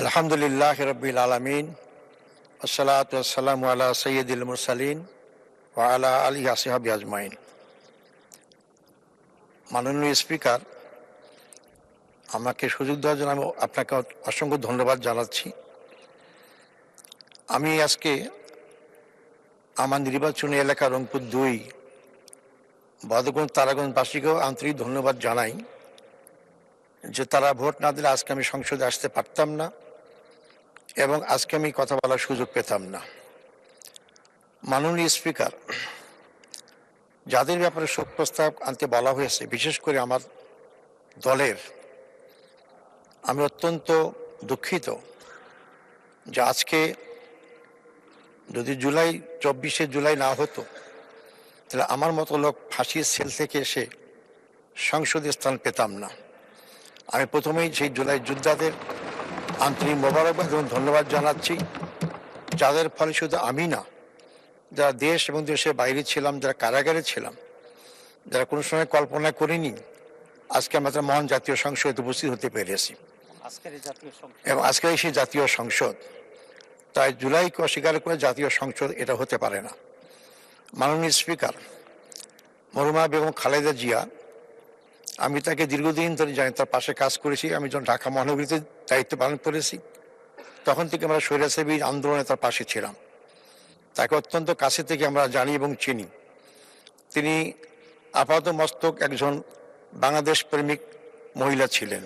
আলহামদুলিল্লাহ রব্বিল আলামিন আসসালাতু ওয়াসসালামু আলা সাইয়্যিদিল মুরসালিন ওয়া আলা আলিহি আসহাবি আজমাইন। মাননীয় স্পিকার, আমাকে সুযোগ দেওয়ার জন্য আমি আপনাকে অসংখ্য ধন্যবাদ জানাচ্ছি। আমি আজকে আমার নির্বাচনী এলাকা রংপুর ২ বদরগঞ্জ তারাগঞ্জবাসীকেও আন্তরিক ধন্যবাদ জানাই যে তারা ভোট না দিলে আজকে আমি সংসদে আসতে পারতাম না এবং আজকে আমি কথা বলার সুযোগ পেতাম না। মাননীয় স্পিকার, যাদের ব্যাপারে শোক প্রস্তাব আনতে বলা হয়েছে, বিশেষ করে আমার দলের, আমি অত্যন্ত দুঃখিত যে আজকে যদি ২৪শে জুলাই না হতো তাহলে আমার মতো লোক ফাঁসির সেল থেকে এসে সংসদে স্থান পেতাম না। আমি প্রথমেই সেই জুলাই যোদ্ধাদের আন্তরিক মোবারকবাদ এবং ধন্যবাদ জানাচ্ছি, যাদের ফলে শুধু আমি না, যারা দেশ এবং দেশের বাইরে ছিলাম, যারা কারাগারে ছিলাম, যারা কোনো সময় কল্পনা করিনি, আজকে আমরা মহান জাতীয় সংসদে উপস্থিত হতে পেরেছি এবং আজকের সেই জাতীয় সংসদ, তাই জুলাইকে অস্বীকার করে জাতীয় সংসদ এটা হতে পারে না। মাননীয় স্পিকার, মরহুমা বেগম খালেদা জিয়া, আমি তাকে দীর্ঘদিন ধরে জানি, তার পাশে কাজ করেছি। আমি যখন ঢাকা মহানগরীতে দায়িত্ব পালন করেছি তখন থেকে আমরা স্বৈরাচারী আন্দোলনে তার পাশে ছিলাম। তাকে অত্যন্ত কাছে থেকে আমরা জানি এবং চিনি। তিনি আপাত মস্তক একজন বাংলাদেশ প্রেমিক মহিলা ছিলেন,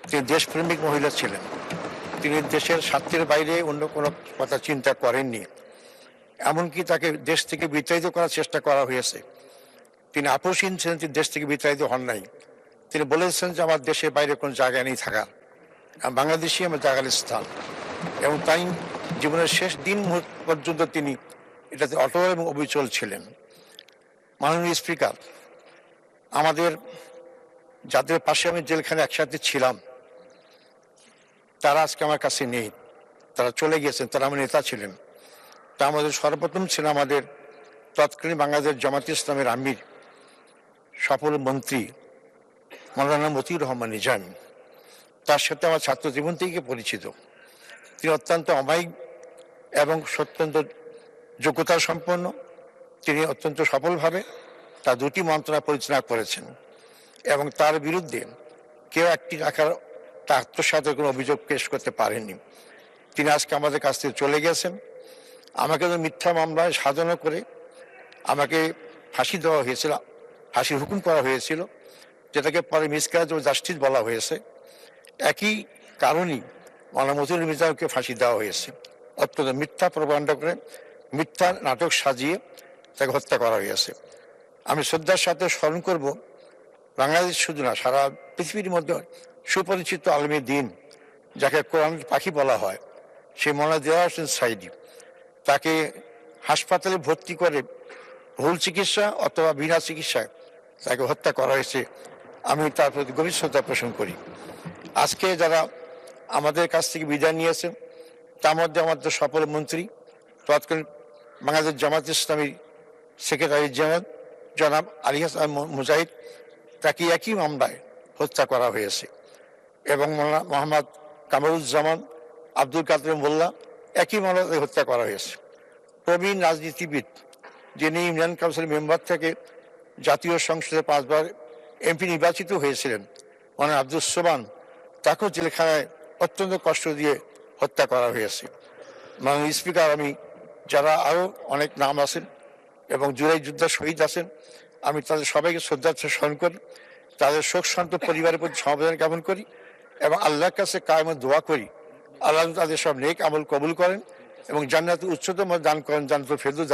তিনি দেশপ্রেমিক মহিলা ছিলেন। তিনি দেশের স্বার্থের বাইরে অন্য কোনো কথা চিন্তা করেননি। এমনকি তাকে দেশ থেকে বিতাড়িত করার চেষ্টা করা হয়েছে, তিনি আপোষহীন ছিলেন, তিনি দেশ থেকে বিতাড়িত হন নাই। তিনি বলেছেন যে আমার দেশের বাইরে কোনো জায়গায় নেই থাকার, বাংলাদেশই আমার জায়গার স্থান, এবং তাই জীবনের শেষ দিন মুহূর্ত পর্যন্ত তিনি এটাতে অটল এবং অবিচল ছিলেন। মাননীয় স্পিকার, আমাদের যাদের পাশে আমি জেলখানে একসাথে ছিলাম তারা আজকে আমার কাছে নেই, তারা চলে গিয়েছেন, তারা আমার নেতা ছিলেন। তা আমাদের সর্বপ্রথম ছিল আমাদের তৎকালীন বাংলাদেশ জামাত ইসলামের আমির, সফল মন্ত্রী মৌলানা মতিউর রহমান নিজামী। তার সাথে আমার ছাত্র জীবন থেকে পরিচিত। তিনি অত্যন্ত অমায়িক এবং অত্যন্ত যোগ্যতা সম্পন্ন। তিনি অত্যন্ত সফলভাবে তার দুটি মন্ত্রণালয় পরিচালনা করেছেন এবং তার বিরুদ্ধে কেউ একটি রাখার তা আত্মসাতের কোনো অভিযোগ পেশ করতে পারেননি। তিনি আজকে আমাদের কাছ থেকে চলে গেছেন। আমাকে তো মিথ্যা মামলায় সাজানো করে আমাকে ফাঁসি দেওয়া হয়েছিল, ফাঁসির হুকুম করা হয়েছিল, যেটাকে পরে মিসক্যারেজ অফ জাস্টিস বলা হয়েছে। একই কারণেই মৌলানা মতিউর নিজামীকে ফাঁসি দেওয়া হয়েছে। অত্যন্ত মিথ্যা প্রপাগান্ডা করে, মিথ্যা নাটক সাজিয়ে তাকে হত্যা করা হয়েছে। আমি শ্রদ্ধার সাথে স্মরণ করব বাংলাদেশ শুধু না, সারা পৃথিবীর মধ্যে সুপরিচিত আলমী দিন, যাকে কোরআনের পাখি বলা হয়, সেই মৌলানা দেওয়ার হোসেন সাইদি। তাকে হাসপাতালে ভর্তি করে ভুল চিকিৎসা অথবা বিনা চিকিৎসায় তাকে হত্যা করা হয়েছে। আমি তার প্রতি গভীর শ্রদ্ধা পোষণ করি। আজকে যারা আমাদের কাছ থেকে বিদায় নিয়েছেন তার মধ্যে আমাদের সফল মন্ত্রী, তৎকালীন বাংলাদেশ জামাত ইসলামী সেক্রেটারি জেনারেল জনাব আলী হাসান মুজাহিদ, তাকে একই মামলায় হত্যা করা হয়েছে। এবং মোহাম্মদ কামরুজ্জামান আব্দুল কাদের মোল্লা একই মামলায় হত্যা করা হয়েছে। প্রবীণ রাজনীতিবিদ, যিনি ইউনিয়ন কাউন্সিল মেম্বার থেকে জাতীয় সংসদে 5 বার এমপি নির্বাচিত হয়েছিলেন, মানে আব্দুল সোবান, তাকেও জেলখানায় অত্যন্ত কষ্ট দিয়ে হত্যা করা হয়েছে। মাননীয় স্পিকার, আমি যারা আরও অনেক নাম আছেন এবং জুলাই যোদ্ধা শহীদ আছেন, আমি তাদের সবাইকে শ্রদ্ধার সাথে স্মরণ করি, তাদের শোক শান্ত পরিবারের প্রতি সমবেদনা জ্ঞাপন করি এবং আল্লাহর কাছে কায়েমত দোয়া করি আল্লাহ তাদের সব নেক আমল কবুল করেন এবং জান্নাতুল উচ্চতম দান করেন, জান্নাতুল ফেরদৌস